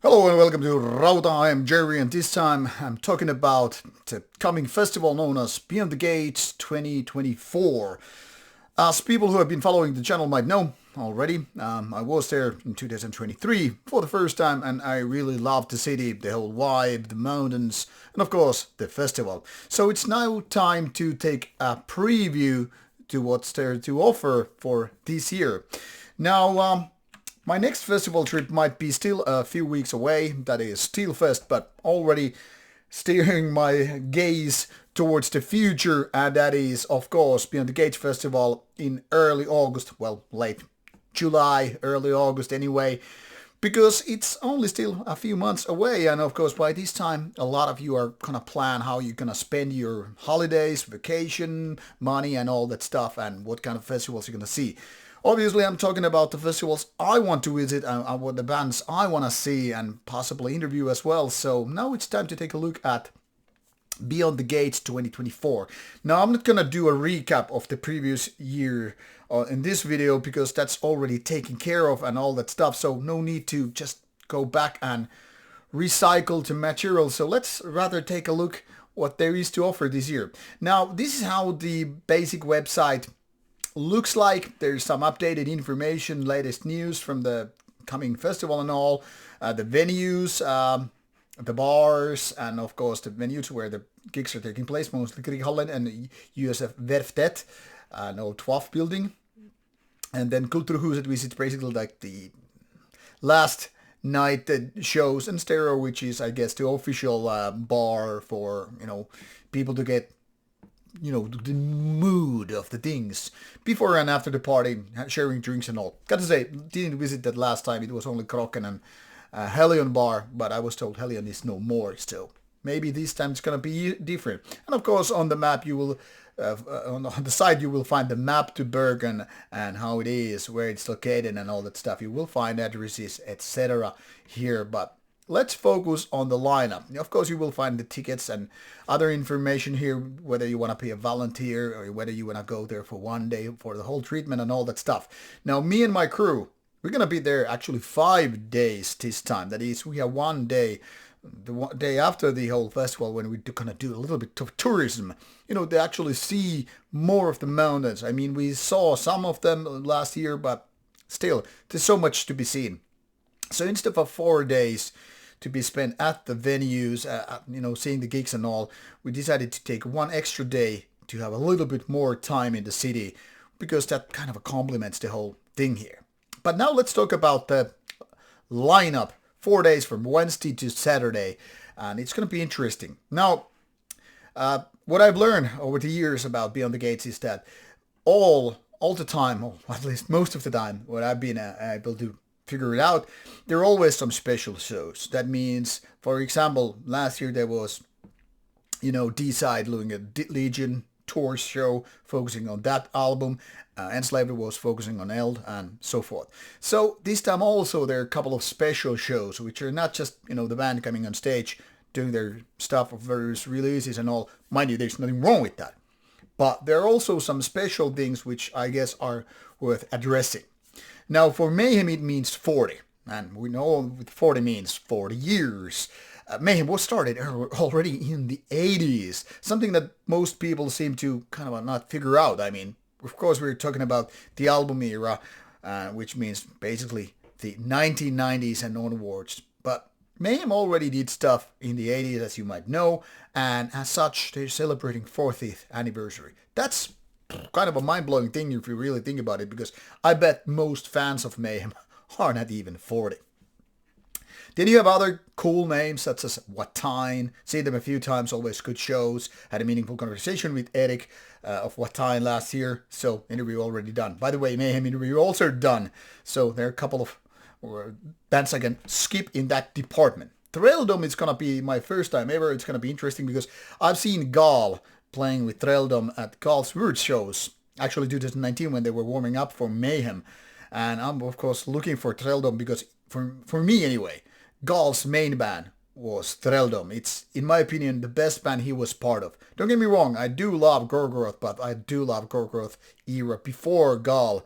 Hello and welcome to Rauta. I am Jerry and this time I'm talking about the coming festival known as Beyond the Gates 2024. As people who have been following the channel might know already, I was there in 2023 for the first time and I really loved the city, the whole vibe, the mountains and of course the festival. So it's now time to take a preview to what's there to offer for this year. Now, my next festival trip might be still a few weeks away, that is Steelfest, but already steering my gaze towards the future, and that is, of course, Beyond the Gates Festival in early August, well, late July, early August anyway, because it's only still a few months away, and of course, by this time, a lot of you are gonna plan how you're gonna spend your holidays, vacation, money, and all that stuff, and what kind of festivals you're gonna see. Obviously, I'm talking about the festivals I want to visit and what the bands I want to see and possibly interview as well. So now it's time to take a look at Beyond the Gates 2024. Now, I'm not going to do a recap of the previous year in this video because that's already taken care of and all that stuff. So no need to just go back and recycle the material. So let's rather take a look what there is to offer this year. Now, this is how the basic website looks like. There's some updated information, latest news from the coming festival and all, the venues, the bars, and of course the venues where the gigs are taking place, mostly Krieghallen and USF Werftet, an old 12 building. And then Kulturhuset, which is basically like the last night shows, and Stereo, which is, I guess, the official bar for, people to get the mood of the things before and after the party, sharing drinks and all. Got to say, didn't visit that last time. It was only Kroken and Helion bar, but I was told Helion is no more still. Maybe this time it's gonna be different. And of course, on the map you will, on the side you will find the map to Bergen and how it is, where it's located, and all that stuff. You will find addresses, etc. here, but let's focus on the lineup. Of course, you will find the tickets and other information here, whether you want to be a volunteer or whether you want to go there for one day for the whole treatment and all that stuff. Now, me and my crew, we're going to be there actually 5 days this time. That is, we have one day, the one day after the whole festival, when we're going to do a little bit of tourism. To actually see more of the mountains. I mean, we saw some of them last year, but still, there's so much to be seen. So instead of 4 days to be spent at the venues, seeing the gigs and all, we decided to take one extra day to have a little bit more time in the city because that kind of complements the whole thing here. But now let's talk about the lineup. 4 days from Wednesday to Saturday, and it's going to be interesting. Now, what I've learned over the years about Beyond the Gates is that all the time, or at least most of the time, when I've been able to figure it out, there are always some special shows. That means, for example, last year there was, D-Side doing a Legion tour show focusing on that album. Enslaved was focusing on Eld and so forth. So this time also there are a couple of special shows, which are not just, the band coming on stage doing their stuff of various releases and all. Mind you, there's nothing wrong with that. But there are also some special things which I guess are worth addressing. Now, for Mayhem, it means 40. And we know what 40 means, 40 years. Mayhem was started already in the 80s. Something that most people seem to kind of not figure out. I mean, of course, we're talking about the album era, which means basically the 1990s and onwards. But Mayhem already did stuff in the 80s, as you might know. And as such, they're celebrating 40th anniversary. That's kind of a mind-blowing thing if you really think about it, because I bet most fans of Mayhem are not even 40. Then you have other cool names such as Watain. Seen them a few times, always good shows. Had a meaningful conversation with Eric of Watain last year, so interview already done. By the way, Mayhem interview also done, so there are a couple of bands I can skip in that department. Threldom is going to be my first time ever. It's going to be interesting because I've seen Gal playing with Threldom at Gal's Weird shows, actually 2019 when they were warming up for Mayhem. And I'm of course looking for Threldom because for me anyway, Gal's main band was Threldom. It's, in my opinion, the best band he was part of. Don't get me wrong, I do love Gorgoroth, but I do love Gorgoroth era before Gal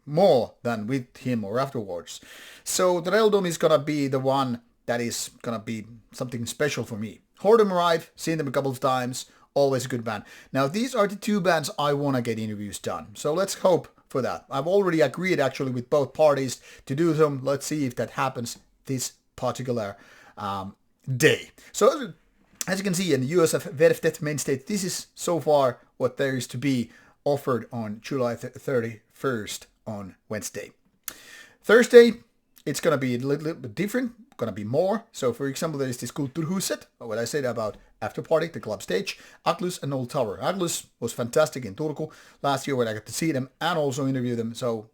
more than with him or afterwards. So Threldom is gonna be the one that is gonna be something special for me. Hordem arrive, seen them a couple of times, always a good band. Now these are the two bands I wanna get interviews done. So let's hope for that. I've already agreed actually with both parties to do them. Let's see if that happens this particular day. So as you can see in the USF Verftet main stage, this is so far what there is to be offered on July 31st on Wednesday. Thursday, it's going to be a little bit different, going to be more. So for example, there is this Kulturhuset, what I said about After Party, the club stage, Aglus and Old Tower. Aglus was fantastic in Turku last year when I got to see them and also interview them, so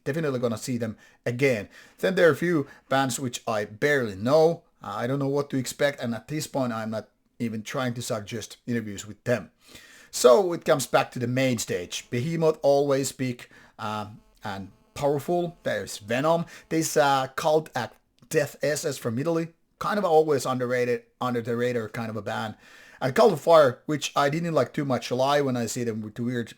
definitely going to see them again. Then there are a few bands which I barely know. I don't know what to expect, and at this point I'm not even trying to suggest interviews with them. So it comes back to the main stage. Behemoth, always big and powerful. There's Venom. There's Cult at Death SS from Italy. Kind of always underrated, under the radar kind of a band. And Cult of Fire, which I didn't like too much live when I see them with the weird,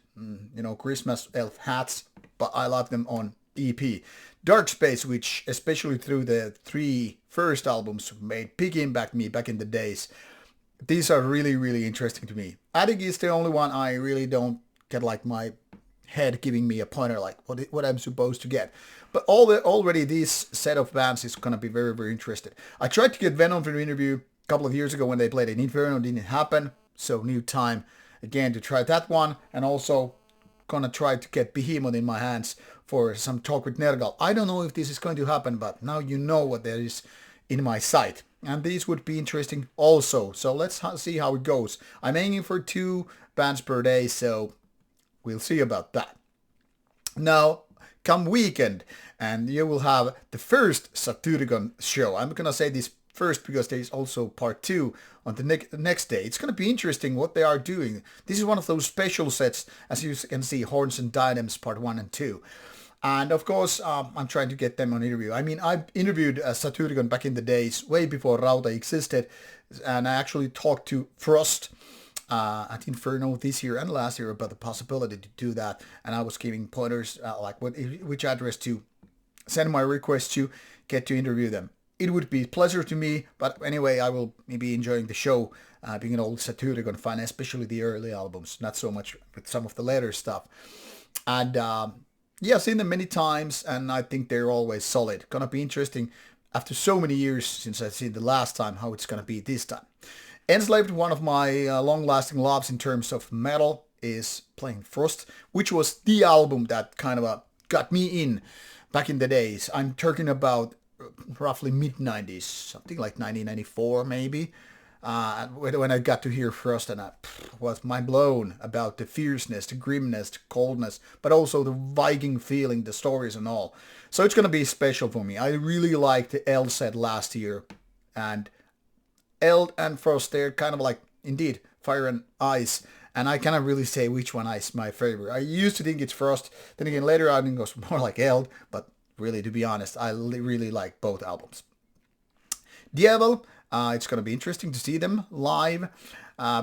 Christmas elf hats. But I love them on EP. Dark Space, which especially through the 3 first albums made big impact me back in the days. These are really, really interesting to me. Attic is the only one I really don't get like my head giving me a pointer like what I'm supposed to get. But already this set of bands is going to be very, very interesting. I tried to get Venom for an interview a couple of years ago when they played in Inferno. Didn't happen. So new time again to try that one. And also going to try to get Behemoth in my hands for some talk with Nergal. I don't know if this is going to happen, but now you know what there is in my sight. And these would be interesting also. So let's see how it goes. I'm aiming for 2 bands per day, so we'll see about that. Now, come weekend, and you will have the first Satyricon show. I'm going to say this first because there is also part 2 on the next day. It's going to be interesting what they are doing. This is one of those special sets, as you can see, Horns and Diadems part 1 and 2. And of course, I'm trying to get them on interview. I mean, I interviewed Satyricon back in the days, way before Rauta existed. And I actually talked to Frost at Inferno this year and last year about the possibility to do that. And I was giving pointers like which address to send my request to get to interview them. It would be a pleasure to me. But anyway, I will be enjoying the show, being an old Satyricon fan, especially the early albums. Not so much with some of the later stuff. And yeah, I've seen them many times, and I think they're always solid. Gonna be interesting after so many years since I've seen the last time how it's gonna be this time. Enslaved, one of my long-lasting loves in terms of metal, is playing Frost, which was the album that kind of got me in back in the days. I'm talking about roughly mid-90s, something like 1994 maybe. When I got to hear Frost, and I was mind blown about the fierceness, the grimness, the coldness, but also the Viking feeling, the stories and all. So it's going to be special for me. I really liked the Eld set last year, and Eld and Frost, they're kind of like, indeed, fire and ice, and I cannot really say which one is my favorite. I used to think it's Frost, then again later I think it was more like Eld, but really, to be honest, I really like both albums. Devil, it's going to be interesting to see them live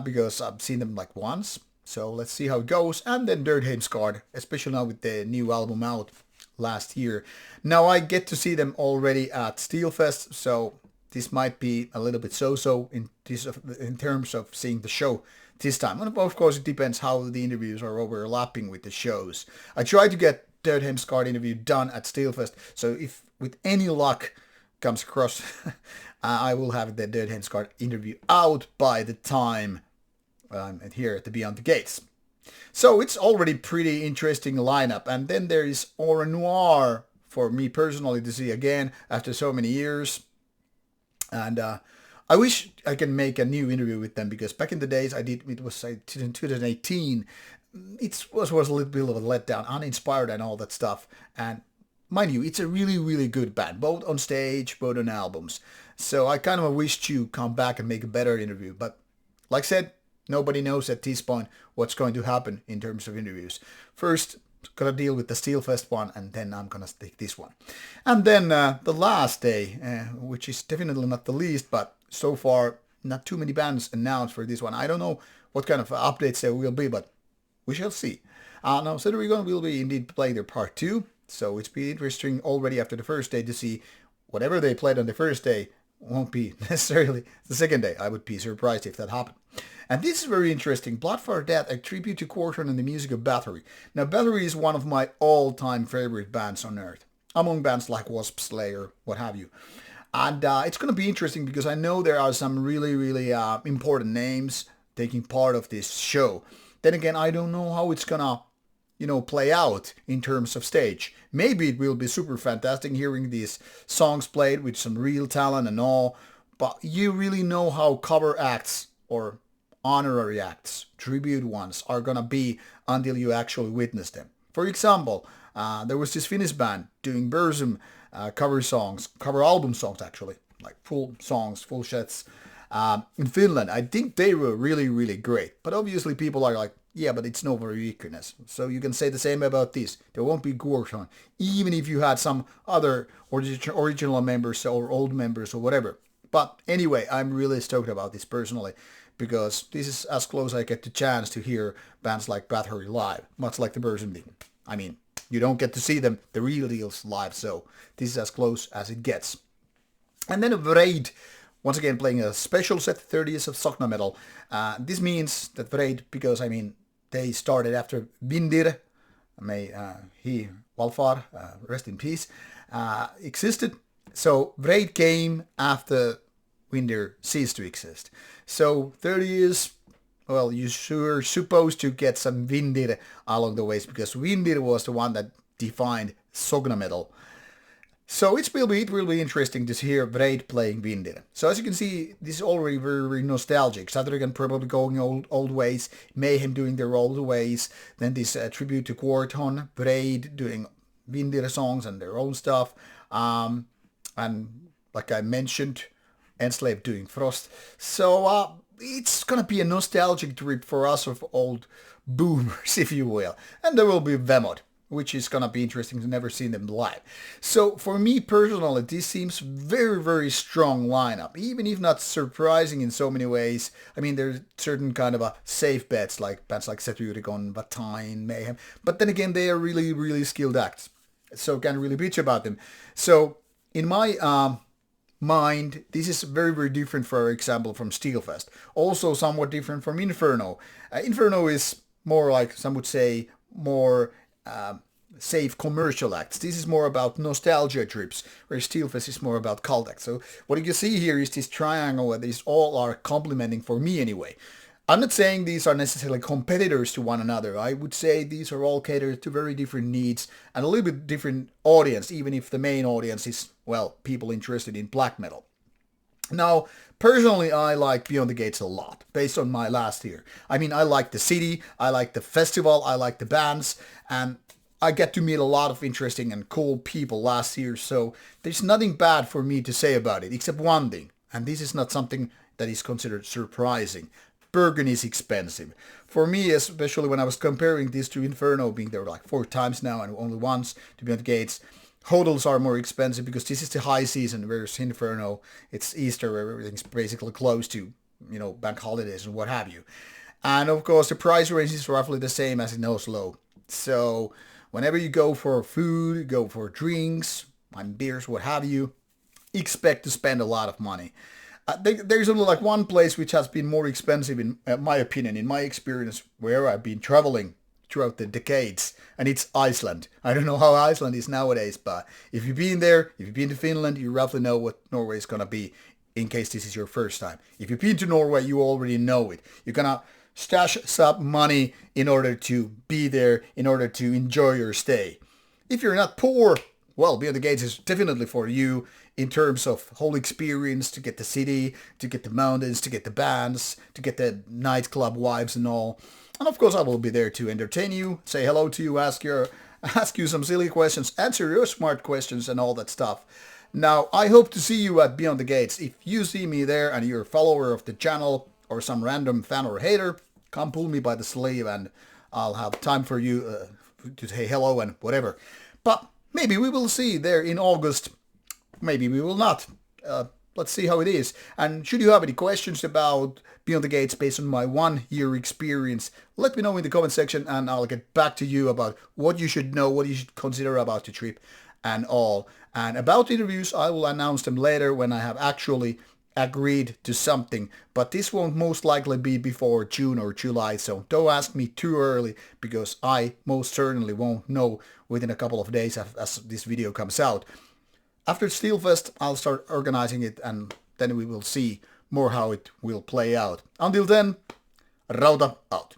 because I've seen them like once. So let's see how it goes. And then Dirt Heimskard, especially now with the new album out last year. Now I get to see them already at Steelfest, so this might be a little bit so-so in terms of seeing the show this time. And of course, it depends how the interviews are overlapping with the shows. I tried to get Dirt Heimskard interview done at Steelfest, so if with any luck comes across, I will have the Dirt Heimskard interview out by the time I'm here at the Beyond the Gates. So it's already pretty interesting lineup. And then there is Au Noir for me personally to see again after so many years. And I wish I can make a new interview with them, because back in the days it was in 2018. It was a little bit of a letdown, uninspired and all that stuff. And mind you, it's a really, really good band, both on stage, both on albums. So I kind of wish to come back and make a better interview. But like I said, nobody knows at this point what's going to happen in terms of interviews. First, gonna deal with the Steelfest one, and then I'm gonna take this one. And then the last day, which is definitely not the least, but so far not too many bands announced for this one. I don't know what kind of updates there will be, but we shall see. Now, Satyricon will be indeed playing their part 2. So it's been interesting already after the first day to see whatever they played on the first day, won't be necessarily the second day. I would be surprised if that happened. And this is very interesting. Blood for Death, a tribute to Corton and the music of Bathory. Now, Bathory is one of my all-time favorite bands on earth, among bands like Wasp, Slayer, what have you. And it's going to be interesting because I know there are some really, really important names taking part of this show. Then again, I don't know how it's going to play out in terms of stage. Maybe it will be super fantastic hearing these songs played with some real talent and all, but you really know how cover acts or honorary acts, tribute ones, are gonna be until you actually witness them. For example, there was this Finnish band doing Burzum cover album songs actually, like full songs, full sets in Finland. I think they were really, really great. But obviously people are like, yeah, but it's no weakness. So you can say the same about this. There won't be Gorton, even if you had some other original members or old members or whatever. But anyway, I'm really stoked about this personally, because this is as close I get the chance to hear bands like Bathory live, much like the Burzum thing. I mean, you don't get to see them, the real deals, live, so this is as close as it gets. And then Vreid, once again playing a special set, 30th of Sokna Metal. This means that Vreid, because I mean, they started after Vindir, may he, Walfar, rest in peace, existed. So Vreid came after Vindir ceased to exist. So 30 years, well, you're supposed to get some Vindir along the ways, because Vindir was the one that defined Sogna Metal. So it will be interesting to hear Vreid playing Vindir. So as you can see, this is already very, very nostalgic. Saturday probably going old ways, Mayhem doing their old ways, then this tribute to Quarton, Vreid doing Vindir songs and their own stuff, and like I mentioned, Enslaved doing Frost. So it's gonna be a nostalgic trip for us of old boomers, if you will. And there will be Vemod, which is gonna be interesting to never see them live. So for me personally, this seems very, very strong lineup, even if not surprising in so many ways. I mean, there's certain kind of a safe bets, like bands like Seturigon, Vatine, Mayhem, but then again, they are really, really skilled acts, so can't really bitch about them. So in my mind, this is very, very different, for example, from Steelfest. Also somewhat different from Inferno. Inferno is more like, some would say, more safe commercial acts. This is more about nostalgia trips, where Steelfest is more about cult acts. So what you can see here is this triangle where these all are complementing, for me anyway. I'm not saying these are necessarily competitors to one another. I would say these are all catered to very different needs and a little bit different audience, even if the main audience is, well, people interested in black metal. Now, personally, I like Beyond the Gates a lot, based on my last year. I mean, I like the city, I like the festival, I like the bands, and I get to meet a lot of interesting and cool people last year, so there's nothing bad for me to say about it, except one thing, and this is not something that is considered surprising. Bergen is expensive. For me, especially when I was comparing this to Inferno, being there like 4 times now and only once to Beyond the Gates, hotels are more expensive because this is the high season, whereas Inferno, it's Easter where everything's basically close to, bank holidays and what have you. And of course, the price range is roughly the same as in Oslo. So whenever you go for food, go for drinks, and beers, what have you, expect to spend a lot of money. There's only like one place which has been more expensive, in my opinion, in my experience, where I've been traveling throughout the decades, and it's Iceland. I don't know how Iceland is nowadays, but if you've been there, if you've been to Finland, you roughly know what Norway is going to be, in case this is your first time. If you've been to Norway, you already know it. You're going to stash some money in order to be there, in order to enjoy your stay. If you're not poor, well, Beyond the Gates is definitely for you in terms of whole experience, to get the city, to get the mountains, to get the bands, to get the nightclub vibes and all. And of course I will be there to entertain you, say hello to you, ask you some silly questions, answer your smart questions and all that stuff. Now, I hope to see you at Beyond the Gates. If you see me there and you're a follower of the channel or some random fan or hater, come pull me by the sleeve and I'll have time for you to say hello and whatever. But maybe we will see there in August. Maybe we will not. Let's see how it is. And should you have any questions about Beyond the Gates based on my 1 year experience, let me know in the comment section and I'll get back to you about what you should know, what you should consider about the trip. and all. And about interviews, I will announce them later when I have actually agreed to something, but this won't most likely be before June or July, so don't ask me too early because I most certainly won't know within a couple of days as this video comes out. After Steelfest, I'll start organizing it and then we will see more how it will play out. Until then, Rauta out.